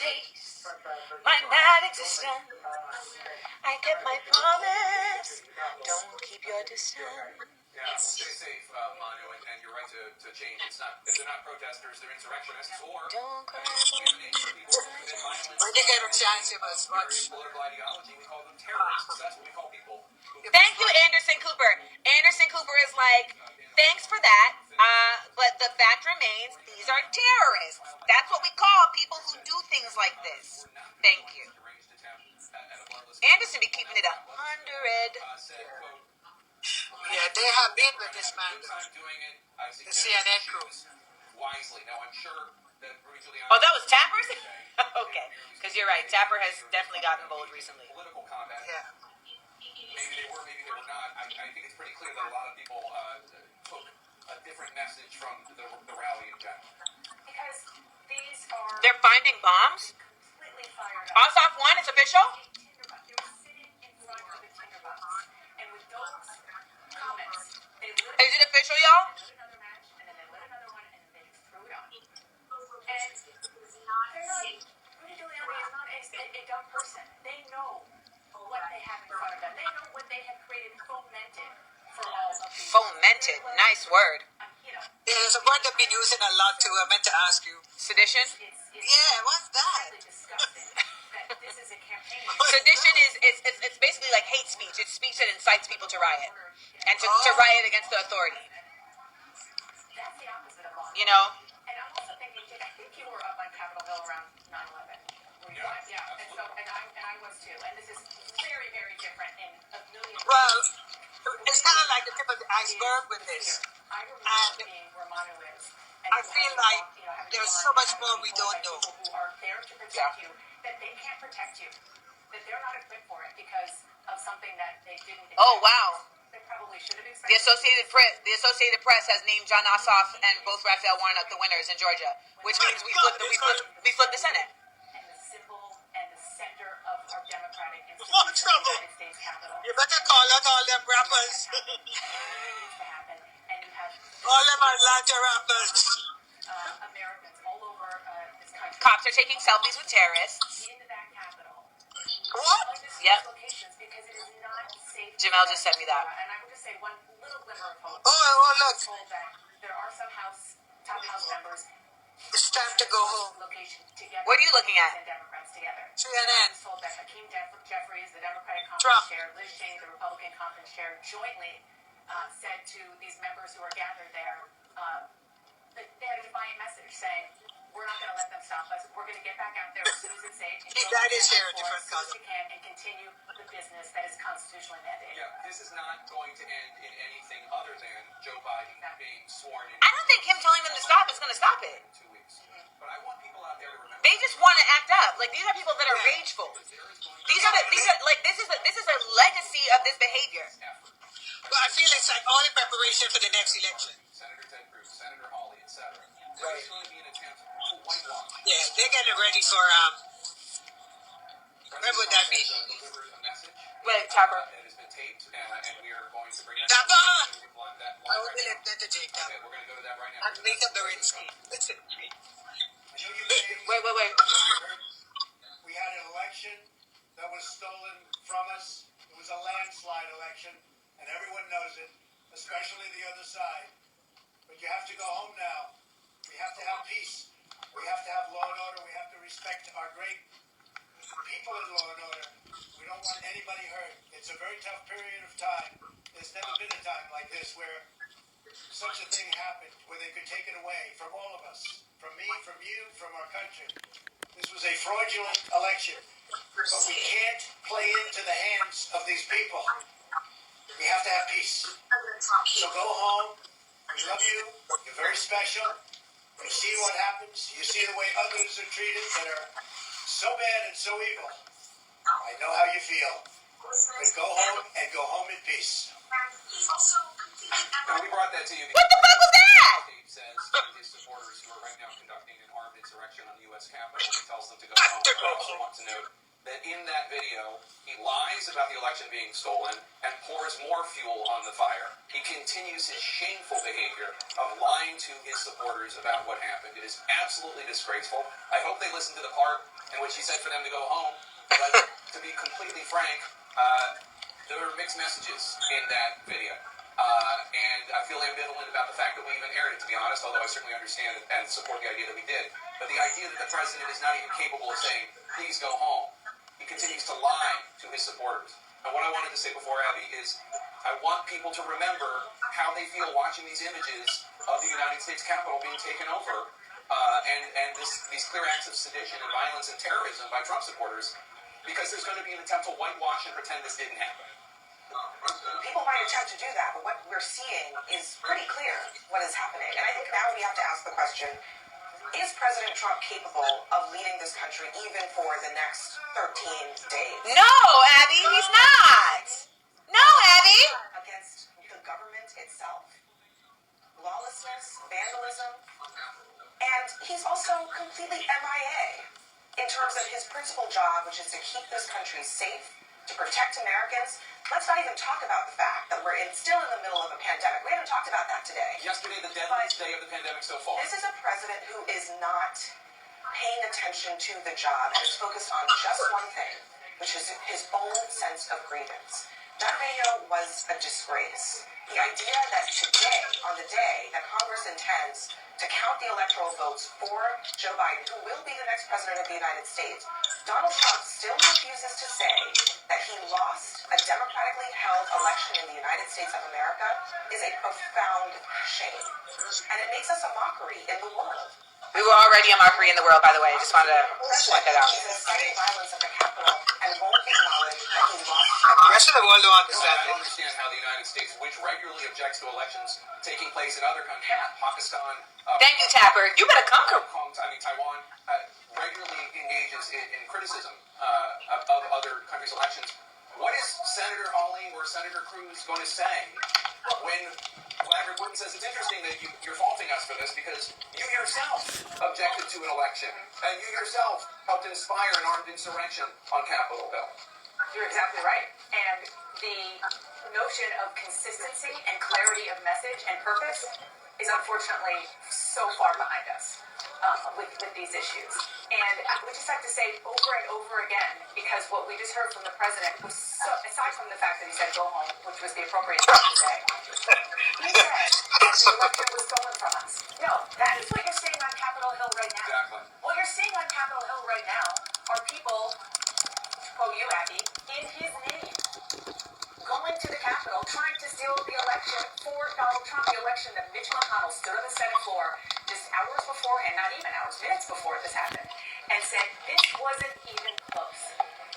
taste might not exist. I kept my promise. Don't keep your distance. Yeah, stay safe, Manu, and you're right to change. They're not protesters, they're insurrectionists, or Don't cry. When they get a chance, you must watch. Political ideology, we call them terrorists. That's what we call people. Thank you, Anderson Cooper. Anderson Cooper is like, thanks for that. But the fact remains, these are terrorists. That's what we call people who do things like this. Thank you. Anderson be keeping it 100. Yeah, they have been with this man, the CNN crew. Wisely. Now, I'm sure that Rudy Giuliani... Oh, that was Tapper's? Okay, because you're right. Tapper has definitely gotten bold recently. Political combat. Yeah. Maybe they were, maybe they were not. I think it's pretty clear that a lot of people took a different message from the rally in general. Because these are... They're finding bombs? completely fired up. Ossoff 1, it's official? They were sitting in front of the tinderbox. And with those comments, they lit Is it official, y'all? another match, and then they lit another one, and then they just threw it on. And they're not... Rudy Giuliani is not a dumb person. They know what they have in front of them. They know what they have created, fomented for all of these. Fomented. Nice word. You know, There's a word they've been using a lot too. I meant to ask you. Sedition? it's Yeah, what's that? really disgusting that this is a campaign. Sedition is it's basically like hate speech. It's speech that incites people to riot. And to riot against the authority. That's the opposite of law. You know? And I'm also thinking, I think you were up on Capitol Hill around 9/11. Yeah. And so, and I was too. And this is very, very different in a million ways. Well, it's kind of like the tip of the iceberg with this. I remember being where Manu is. And I feel like there's so much more we don't know. People who are there to protect you, that they can't protect you. That they're not equipped for it because of something that they didn't expect. Oh, wow. They probably should have The expected. Associated Press has named John Ossoff and both Raphael Warnock the winners in Georgia, which means we flipped the Senate. And the symbol and the center of our democratic More institution, the trouble. United States Capitol. You better call out all them rappers. Needs to happen, and you have All them Atlanta rappers. Americans all over this country Cops are taking selfies with terrorists. into that Capitol. What? Yep. Locations because it is not safe. Jamel just sent me that. And I would just say one little glimmer of hope. Oh, look. I'm told that there are some top House members It's time to go home. location together. What are you looking at? And Democrats together. CNN. I was told that Hakeem Jeffries, the Democratic Trump. conference chair, Liz Cheney, the Republican conference chair, jointly said to these members who are gathered there that they had a defiant message saying, we're not going to let them stop us. We're going to get back out there as soon as it's safe. And That is here, a different as soon as color. we can and continue the business that is constitutionally mandated. Yeah, this is not going to end in anything other than Joe Biden being sworn in I don't think him telling them to stop is going to stop it. in 2 weeks. But I want people out there to remember They just want to act up. Like, these are people that are rageful. These are this is a legacy of this behavior. effort. But I feel it's like all in preparation for the next election. Senator Ted Cruz, Senator Hawley, etc. There's going to be an attempt to whitewash. Yeah, they're getting ready for where would that be? Delivered a message Wait, Tapper. that has been taped, and we are going to bring that. Tapper! That I live will right now. let the Jake Okay, we're going to go to that right now. and make up the Rinsky. Listen. Wait. We had an election that was stolen from us. It was a landslide election, and everyone knows it, especially the other side. But you have to go home now. We have to have peace. We have to have law and order. We have to respect our great people in law and order. We don't want anybody hurt. It's a very tough period of time. There's never been a time like this where such a thing happened, where they could take it away from all of us, from me, from you, from our country. This was a fraudulent election, but we can't play into the hands of these people. We have to have peace. So go home. We love you. You're very special. You see what happens. You see the way others are treated that are so bad and so evil. I know how you feel. But go home and go home in peace. And we brought that to you What the fuck was that? Dave says to his supporters who are right now conducting an armed insurrection on the U.S. Capitol. He tells them to go home. I also want to note that in that video, He lies about the election being stolen and pours more fuel on the fire. He continues his shameful behavior of lying to his supporters about what happened. It is absolutely disgraceful. I hope they listen to the part in which he said for them to go home. But to be completely frank, there were mixed messages in that video. And I feel ambivalent about the fact that we even aired it, to be honest, although I certainly understand and support the idea that we did. But the idea that the president is not even capable of saying, please go home. He continues to lie to his supporters. And what I wanted to say before, Abby, is I want people to remember how they feel watching these images of the United States Capitol being taken over and these clear acts of sedition and violence and terrorism by Trump supporters, because there's going to be an attempt to whitewash and pretend this didn't happen. People might attempt to do that, but what we're seeing is pretty clear what is happening. And I think now we have to ask the question, is President Trump capable of leading this country even for the next 13 days? No, Abby, he's not. No, Abby. Against the government itself, lawlessness, vandalism, and he's also completely MIA in terms of his principal job, which is to keep this country safe, to protect Americans. Let's not even talk about the fact that we're still in the middle of a pandemic. We haven't talked about that today. Yesterday, the deadliest day of the pandemic so far. This is a president who is not paying attention to the job and is focused on just one thing, which is his own sense of grievance. That video was a disgrace. The idea that today, on the day that Congress intends to count the electoral votes for Joe Biden, who will be the next president of the United States, Donald Trump still refuses to say that he lost a democratically held election in the United States of America is a profound shame. And it makes us a mockery in the world. We were already a mockery in the world, by the way. I just wanted to point that out. He's inciting violence at the Capitol and won't acknowledge that he lost. The rest of the world don't I understand don't it. understand how the United States, which regularly objects to elections taking place in other countries, Pakistan, Thank you, Tapper. You better come. Taiwan, regularly engages in criticism of other countries' elections. What is Senator Hawley or Senator Cruz going to say when Vladimir Putin says it's interesting that you're faulting us for this because you yourself objected to an election and you yourself helped inspire an armed insurrection on Capitol Hill? You're exactly right. And the notion of consistency and clarity of message and purpose is unfortunately so far behind us with these issues. And I would just have to say over and over again, because what we just heard from the president was so, aside from the fact that he said go home, which was the appropriate thing to say, he said that the election was stolen from us. No, that is what you're seeing on Capitol Hill right now. Exactly. What you're seeing on Capitol Hill right now are people, quote you, Abby, in his name, going to the Capitol, trying to steal the election for Donald Trump, the election that Mitch McConnell stood on the Senate floor just hours beforehand, not even hours, minutes before this happened, and said this wasn't even close.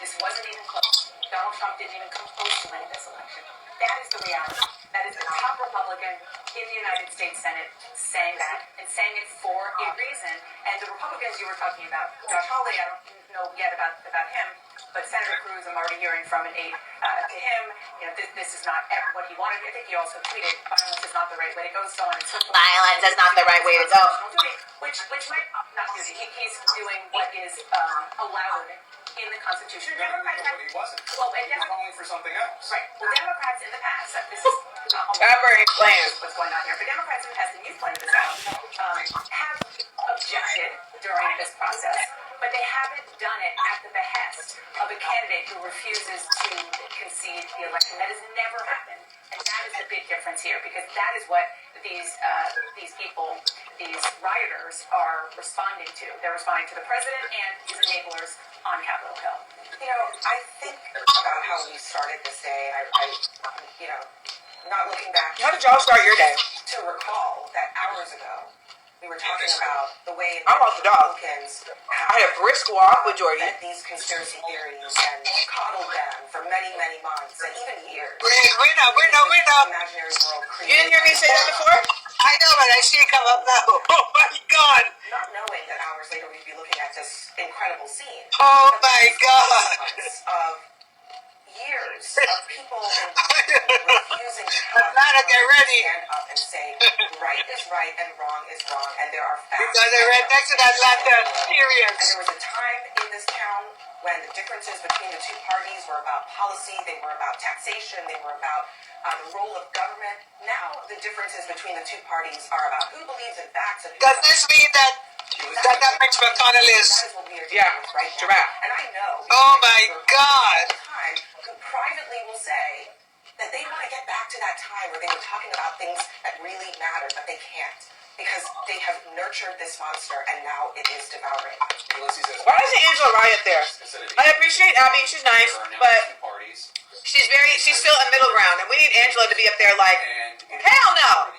This wasn't even close. Donald Trump didn't even come close to winning this election. That is the reality. That is the top Republican in the United States Senate saying that, and saying it for a reason. And the Republicans you were talking about, Josh Hawley, I don't know yet about him, but Senator Cruz, I'm already hearing from an aide to him, you know, this is not what he wanted. I think he also tweeted, violence is not the right way to go, so on and so forth. Violence is not the right way to go. Which might not duty. He's doing what is allowed in the Constitution. Democrats have, But he wasn't. well, He was calling for something else. right. Well, Democrats in the past, this is Tapper, explain. what's going on here, but Democrats in the past, and you've pointed this out, have objected during this process, but they haven't done it at the behest of a candidate who refuses to concede the election. That has never happened, and that is the big difference here, because that is what these people, these rioters, are responding to. They're responding to the president and his enablers on Capitol Hill. You know, I think about how we started this day. I you know, not looking back How did y'all start your day? to recall that hours ago we were talking about the way I walked the dog. Republicans I had a brisk walk with Jordy. that these conspiracy theories and coddled them for many, many months and even years. Winner. Imaginary world You didn't hear me say that before? I know, but I see it come up now. Oh my God. Not knowing that hours later we'd be looking at this incredible scene. Oh my God. Of years of people refusing to Atlanta, get ready. stand up and say right is right and wrong is wrong, and there are facts. Because they're right next to that Atlanta. And Serious. there was a time in this town when the differences between the two parties were about policy, they were about taxation, they were about the role of government. Now the differences between the two parties are about who believes in facts and who Does this mean that Mitch McConnell is? that is what we are dealing Yeah, with right now. giraffe. And I know. Oh my people God. all the time who privately will say that they want to get back to that time where they were talking about things that really mattered, but they can't because they have nurtured this monster and now it is devouring. Ulysses has Why isn't Angela Riot there? I appreciate Abby, she's nice, there are now but two parties, she's still a middle ground, and we need Angela to be up there like, and it hell no!